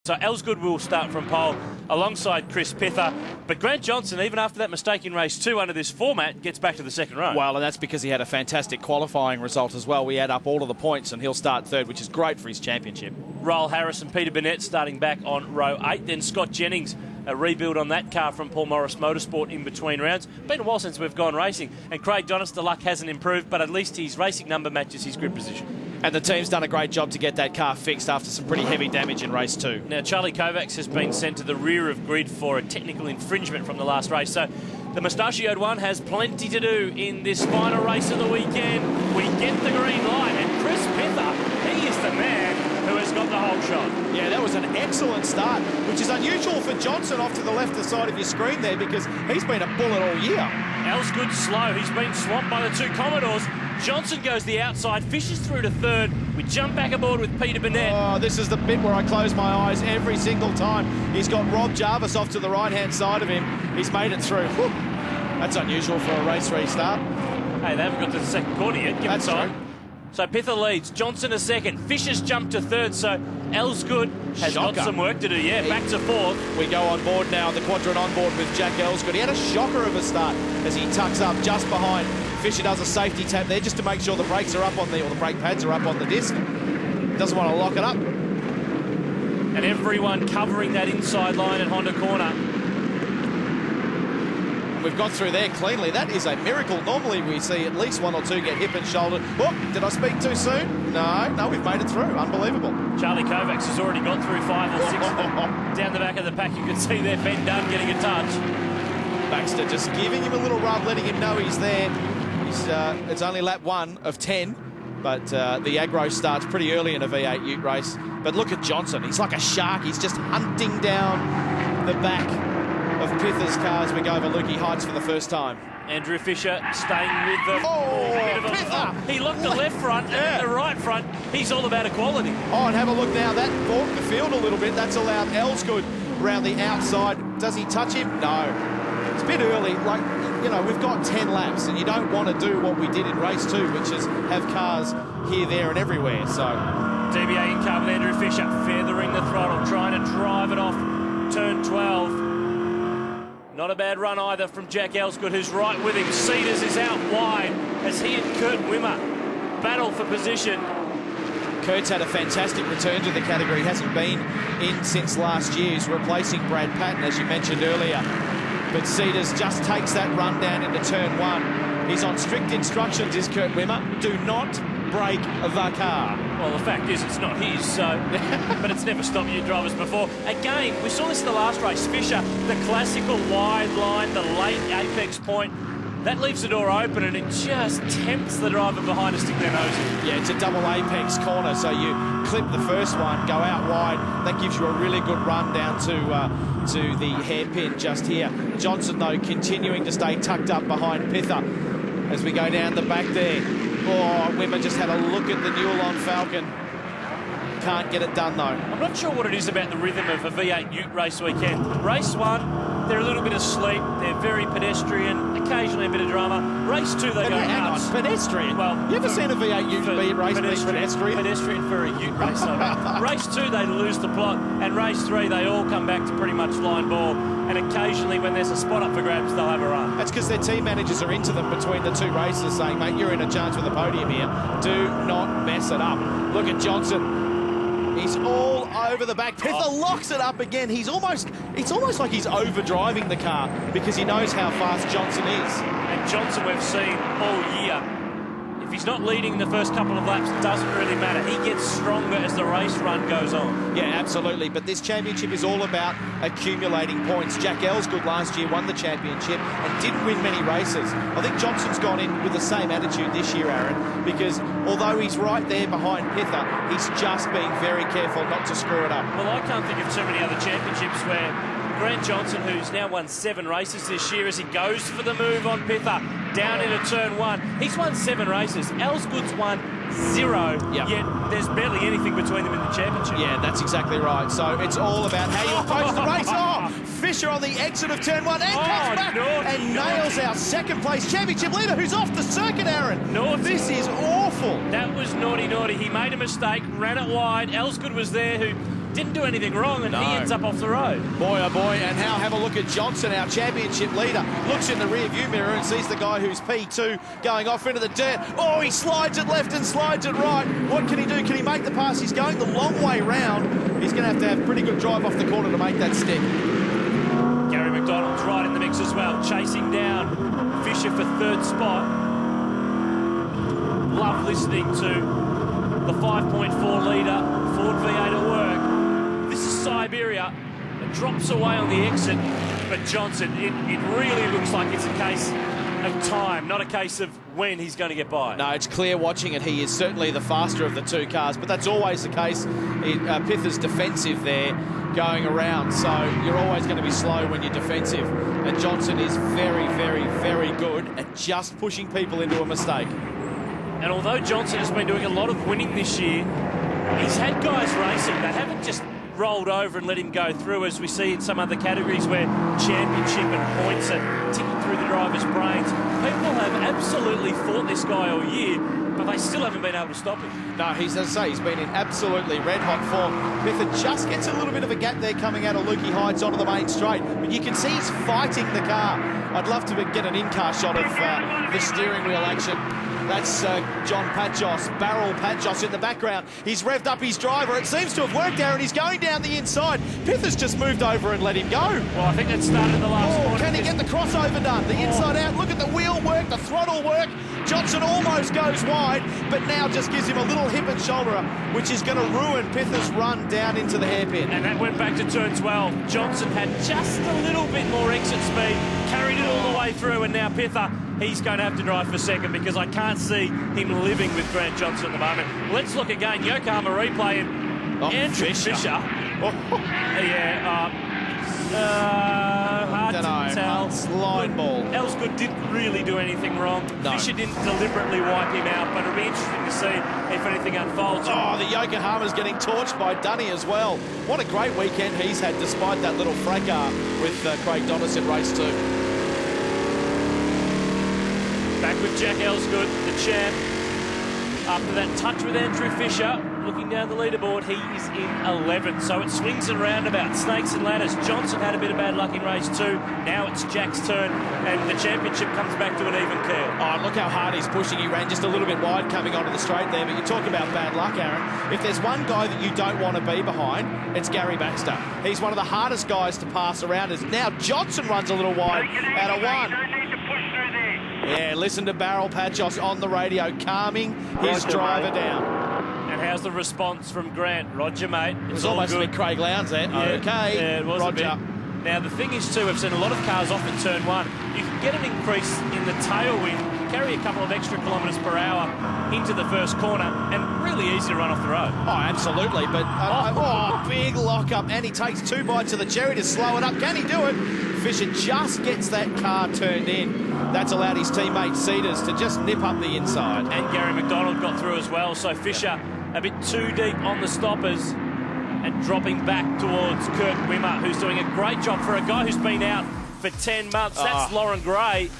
So Elsgood will start from pole alongside Chris Pither. But Grant Johnson, even after that mistake in race 2 under this format, gets back to the second row. Well, and that's because he had a fantastic qualifying result as well. We add up all of the points and he'll start third, which is great for his championship. Roel Harris and Peter Burnett starting back on row 8. Then Scott Jennings, a rebuild on that car from Paul Morris Motorsport in between rounds. Been a while since we've gone racing. And Craig Donis, the luck hasn't improved, but at least his racing number matches his grid position. And the team's done a great job to get that car fixed after some pretty heavy damage in race 2. Now, Charlie Kovacs has been sent to the rear of grid for a technical infringement from the last race. So the mustachioed one has plenty to do in this final race of the weekend. We get the green light, and Chris Pither, he is the man who has got the whole shot. Yeah, that was an excellent start, which is unusual for Johnson off to the left side of your screen there, because he's been a bullet all year. Elsgood slow. He's been swamped by the two Commodores. Johnson goes the outside, fishes through to third. We jump back aboard with Peter Burnett. Oh, this is the bit where I close my eyes every single time. He's got Rob Jarvis off to the right-hand side of him. He's made it through. Whew. That's unusual for a race restart. Hey, they haven't got to the second quarter yet. Give it time. True. So Pither leads, Johnson a second, Fisher's jumped to third, so Elsgood has got some work to do, back to fourth. We go on board now, the quadrant on board with Jack Elsgood. He had a shocker of a start as he tucks up just behind. Fisher does a safety tap there just to make sure the brakes are up on the, or the brake pads are up on the disc. Doesn't want to lock it up. And everyone covering that inside line at Honda Corner. We've got through there cleanly. That is a miracle. Normally we see at least one or two get hip and shoulder. Oh, did I speak too soon? No, we've made it through. Unbelievable. Charlie Kovacs has already got through 5 or 6. Down the back of the pack, you can see there Ben Dunn getting a touch. Baxter just giving him a little rub, letting him know he's there. It's only lap 1 of 10, but the aggro starts pretty early in a V8 Ute race. But look at Johnson. He's like a shark. He's just hunting down the back of Pither's car as we go over Lukey Heights for the first time. Andrew Fisher staying with them. Pither! He locked the left front and the right front. He's all about equality. Oh, and have a look now. That balked the field a little bit. That's allowed Elsgood around the outside. Does he touch him? No. It's a bit early. Like, you know, we've got 10 laps and you don't want to do what we did in race 2, which is have cars here, there and everywhere. So DBA in car with Andrew Fisher, feathering the throttle, trying to drive it off turn 12. Not a bad run either from Jack Elsgood, who's right with him. Cedars is out wide as he and Kurt Wimmer battle for position. Kurt's had a fantastic return to the category. He hasn't been in since last year. He's replacing Brad Patton, as you mentioned earlier. But Cedars just takes that run down into turn 1. He's on strict instructions, is Kurt Wimmer. Do not break the car. Well, the fact is it's not his, so but it's never stopped you drivers before. Again, we saw this in the last race. Fisher, the classical wide line, the late apex point, that leaves the door open and it just tempts the driver behind to stick their nose in. Yeah, it's a double apex corner, so you clip the first one, go out wide. That gives you a really good run down to the hairpin just here. Johnson, though, continuing to stay tucked up behind Pither as we go down the back there. Oh, Wimmer just had a look at the Newlon Falcon. Can't get it done, though. I'm not sure what it is about the rhythm of a V8 Ute race weekend. Race 1, they're a little bit asleep. They're very pedestrian, occasionally a bit of drama. Race 2, they go nuts. Pedestrian? Well, you ever seen a V8 Ute race pedestrian? Pedestrian for a Ute race. Race 2, they lose the plot. And race 3, they all come back to pretty much line ball. And occasionally, when there's a spot up for grabs, they'll have a run. That's because their team managers are into them between the 2 races, saying, mate, you're in a chance for the podium here. Do not mess it up. Look at Johnson. He's all over the back. Pither locks it up again. It's almost like he's overdriving the car because he knows how fast Johnson is. And Johnson, we've seen all year, if he's not leading the first couple of laps, it doesn't really matter. He gets stronger as the race run goes on. Yeah, absolutely. But this championship is all about accumulating points. Jack Elsgood last year won the championship and didn't win many races. I think Johnson's gone in with the same attitude this year, Aaron, because although he's right there behind Pither, he's just being very careful not to screw it up. Well, I can't think of too many other championships where Grant Johnson, who's now won 7 races this year, as he goes for the move on Pither, down into turn 1. He's won 7 races. Elsgood's won 0, yet there's barely anything between them in the championship. Yeah, that's exactly right. So it's all about how you approach the race. Oh, Fisher on the exit of turn 1 and comes back and nails our second place championship leader who's off the circuit, Aaron. This is awful. That was naughty. He made a mistake, ran it wide. Elsgood was there, who didn't do anything wrong, and No. he ends up off the road. Boy, oh boy, and now have a look at Johnson, our championship leader. Looks in the rear-view mirror and sees the guy who's P2 going off into the dirt. Oh, he slides it left and slides it right. What can he do? Can he make the pass? He's going the long way round. He's going to have pretty good drive off the corner to make that step. Gary McDonald's right in the mix as well, chasing down Fisher for third spot. Love listening to the 5.4 litre Ford V8 at work. This is Siberia. It drops away on the exit, but Johnson, it really looks like it's a case of time, not a case of when he's going to get by. No, it's clear watching it. He is certainly the faster of the two cars, but that's always the case. Pither's defensive there going around, so you're always going to be slow when you're defensive. And Johnson is very, very, very good at just pushing people into a mistake. And although Johnson has been doing a lot of winning this year, he's had guys racing. They haven't just rolled over and let him go through, as we see in some other categories where championship and points are ticking through the driver's brains. People have absolutely fought this guy all year, but they still haven't been able to stop him. No, as I say, he's been in absolutely red-hot form. Pither just gets a little bit of a gap there coming out of Lukey Heights onto the main straight, but you can see he's fighting the car. I'd love to get an in-car shot of the steering wheel action. That's John Patchos, Barrel Patchos in the background. He's revved up his driver. It seems to have worked, Aaron. He's going down the inside. Pither's just moved over and let him go. Well, I think that started in the last corner. Can he get the crossover done? The inside out. Look at the wheel work, the throttle work. Johnson almost goes wide, but now just gives him a little hip and shoulder, which is going to ruin Pither's run down into the hairpin. And that went back to turn 12. Johnson had just a little bit more exit speed, carried it all the way through, and now Pither, he's going to have to drive for second, because I can't see him living with Grant Johnson at the moment. Let's look again. Yokohama replay, and Andrew Fisher. Hard to tell. Slide ball. Elsgood didn't really do anything wrong. No. Fisher didn't deliberately wipe him out, but it'll be interesting to see if anything unfolds. Oh, the Yokohama's getting torched by Dunny as well. What a great weekend he's had, despite that little fracas with Craig Donis in race 2. Back with Jack Elsgood, the champ. After that touch with Andrew Fisher, looking down the leaderboard, he is in 11th. So it swings and roundabout, snakes and ladders. Johnson had a bit of bad luck in race 2. Now it's Jack's turn, and the championship comes back to an even keel. Oh, look how hard he's pushing. He ran just a little bit wide coming onto the straight there. But you talk about bad luck, Aaron. If there's one guy that you don't want to be behind, it's Gary Baxter. He's one of the hardest guys to pass around. As now Johnson runs a little wide out of 1. Yeah, listen to Barrel Patchos on the radio, calming his driver down. And how's the response from Grant? Roger, mate. It was almost a bit Craig Lowndes there. Yeah, okay, yeah, it was Roger. a bit. Now, the thing is, too, we've seen a lot of cars off in turn 1. You can get an increase in the tailwind, carry a couple of extra kilometres per hour into the first corner, and really easy to run off the road. Oh, absolutely. But, big lock-up, and he takes 2 bites of the cherry to slow it up. Can he do it? Fisher just gets that car turned in. That's allowed his teammate Cedars to just nip up the inside. And Gary McDonald got through as well, so Fisher a bit too deep on the stoppers and dropping back towards Kurt Wimmer, who's doing a great job for a guy who's been out for 10 months. That's Lauren Gray,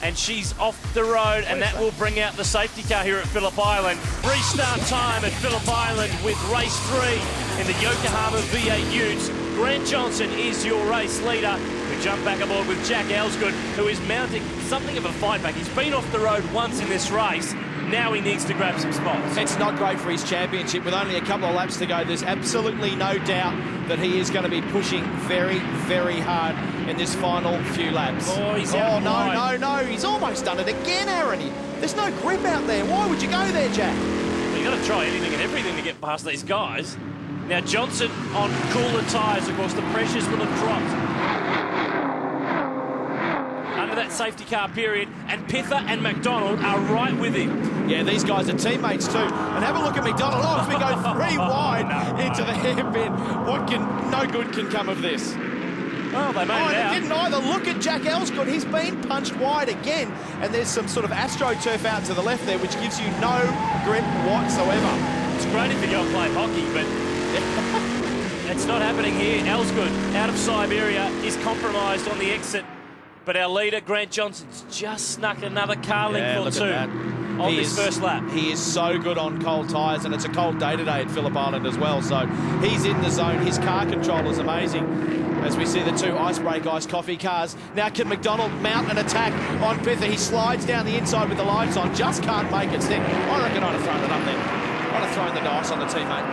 and she's off the road, and that will bring out the safety car here at Phillip Island. Restart time at Phillip Island with race 3 in the Yokohama V8 Utes. Grant Johnson is your race leader. We jump back aboard with Jack Elsgood, who is mounting something of a fight back. He's been off the road once in this race. Now he needs to grab some spots. It's not great for his championship. With only a couple of laps to go, there's absolutely no doubt that he is going to be pushing very, very hard in this final few laps. Oh, he's out wide. No. He's almost done it again, Aaron. There's no grip out there. Why would you go there, Jack? Well, you've got to try anything and everything to get past these guys. Now, Johnson on cooler tyres, of course, the pressures will have dropped under that safety car period, and Pither and McDonald are right with him. Yeah, these guys are teammates too. And have a look at McDonald. Oh, as we go 3 wide into the hairpin. No good can come of this. Well, they made it out. They didn't either. Look at Jack Elsgood. He's been punched wide again. And there's some sort of AstroTurf out to the left there, which gives you no grip whatsoever. It's great if you go and play hockey, but it's not happening here. Elsgood, out of Siberia, is compromised on the exit. But our leader, Grant Johnson's just snuck another car link or 2. on this first lap. He is so good on cold tyres, and it's a cold day today at Phillip Island as well. So he's in the zone. His car control is amazing. As we see the two Icebreak Iced Coffee cars. Now can McDonald mount an attack on Pither? He slides down the inside with the lights on, just can't make it stick. I reckon I'd have thrown it up there. I'd have thrown the dice on the teammate.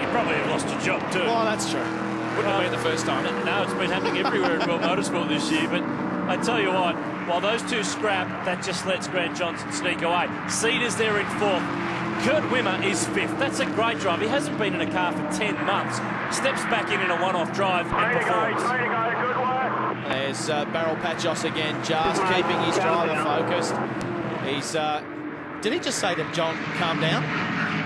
You probably have lost your job too. Well, that's true. Wouldn't have been the first time. No, it's been happening everywhere in World Motorsport this year. But I tell you what, while those two scrap, that just lets Grant Johnson sneak away. Cedars there in fourth. Kurt Wimmer is fifth. That's a great drive. He hasn't been in a car for 10 months. Steps back in a one-off drive and performs. There's Barrel Pachos again, just keeping his driver focused. He's... did he just say to John, calm down?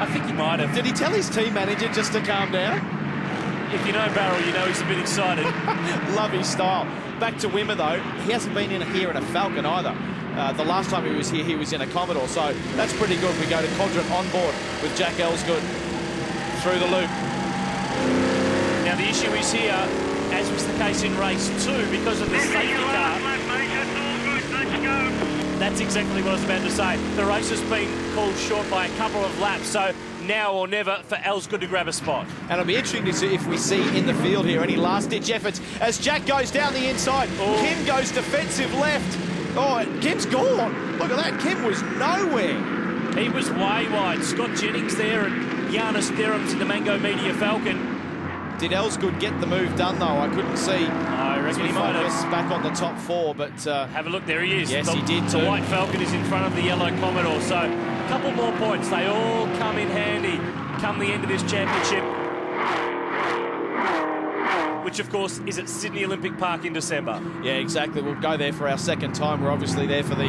I think he might have. Did he tell his team manager just to calm down? If you know Barrel, you know he's a bit excited. Love his style. Back to Wimmer, though. He hasn't been here in a Falcon either. The last time he was here, he was in a Commodore, so that's pretty good. We go to Quadrant on board with Jack Elsgood through the loop. Now, the issue is here, as was the case in race 2, because of the safety car. That's exactly what I was about to say. The race has been called short by a couple of laps, so now or never for Elsgood to grab a spot. And it'll be interesting to see if we see in the field here any last-ditch efforts as Jack goes down the inside. Oh. Kim goes defensive left. Oh, Kim's gone. Look at that. Kim was nowhere. He was way wide. Scott Jennings there and Giannis Therums in the Mango Media Falcon. Did Elsgood get the move done, though? I couldn't see. I reckon he might have. Back on the top four, but... have a look. There he is. Yes, he did too. The white Falcon is in front of the yellow Commodore, so a couple more points. They all come in handy come the end of this championship, which of course is at Sydney Olympic Park in December. Yeah, exactly. We'll go there for our second time. We're obviously there for the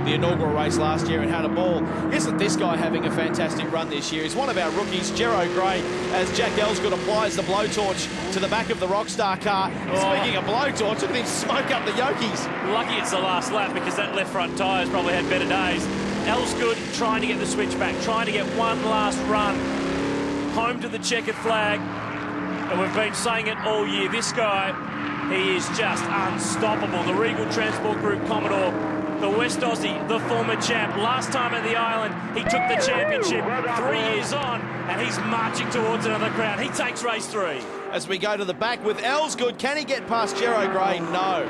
inaugural race last year and had a ball. Isn't this guy having a fantastic run this year? He's one of our rookies, Jero Gray, as Jack Elsgood applies the blowtorch to the back of the Rockstar car. Oh. Speaking of blowtorch, look at him smoke up the Yokies. Lucky it's the last lap because that left front tyre's probably had better days. Elsgood trying to get the switch back, trying to get one last run home to the checkered flag. And we've been saying it all year. This guy, he is just unstoppable. The Regal Transport Group Commodore, the West Aussie, the former champ. Last time at the island, he took the championship 3 years on, and he's marching towards another crown. He takes race 3. As we go to the back with Elsgood, can he get past Jero Gray? No.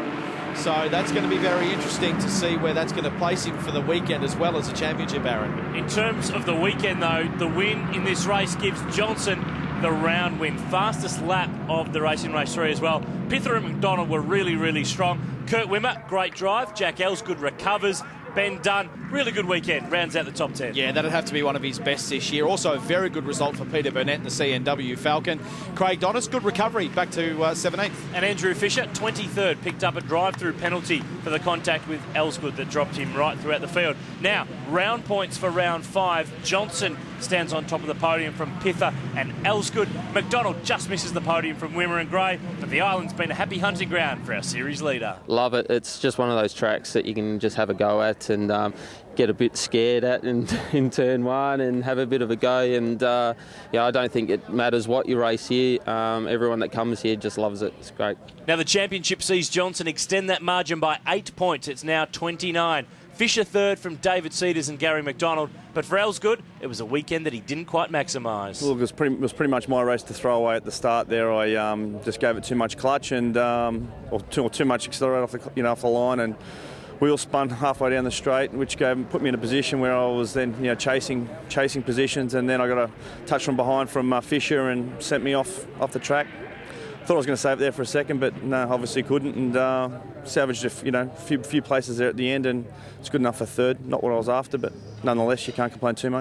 So that's going to be very interesting to see where that's going to place him for the weekend as well as the championship, Aaron. In terms of the weekend, though, the win in this race gives Johnson the round win. Fastest lap of the race in race 3 as well. Pither and McDonald were really, really strong. Kurt Wimmer, great drive. Jack Elsgood recovers. Ben Dunn, really good weekend. Rounds out the top 10. Yeah, that'd have to be one of his best this year. Also a very good result for Peter Burnett in the CNW Falcon. Craig Donis, good recovery, back to 17th. And Andrew Fisher, 23rd, picked up a drive-through penalty for the contact with Elsgood that dropped him right throughout the field. Now, round points for round 5. Johnson stands on top of the podium from Pither and Elsgood. McDonald just misses the podium from Wimmer and Gray, but the island's been a happy hunting ground for our series leader. Love it. It's just one of those tracks that you can just have a go at and get a bit scared at in turn 1 and have a bit of a go. And yeah, I don't think it matters what you race here. Everyone that comes here just loves it. It's great. Now the championship sees Johnson extend that margin by 8 points. It's now 29. Fisher third from David Cedars and Gary McDonald. But for Elsgood, it was a weekend that he didn't quite maximise. Look, it was pretty much my race to throw away at the start there. I just gave it too much clutch and or too much accelerator off the line, and wheel spun halfway down the straight, which put me in a position where I was then chasing positions, and then I got a touch from behind from Fisher and sent me off the track. Thought I was going to save it there for a second, but no, obviously couldn't, and salvaged a few places there at the end, and it's good enough for third. Not what I was after, but nonetheless, you can't complain too much.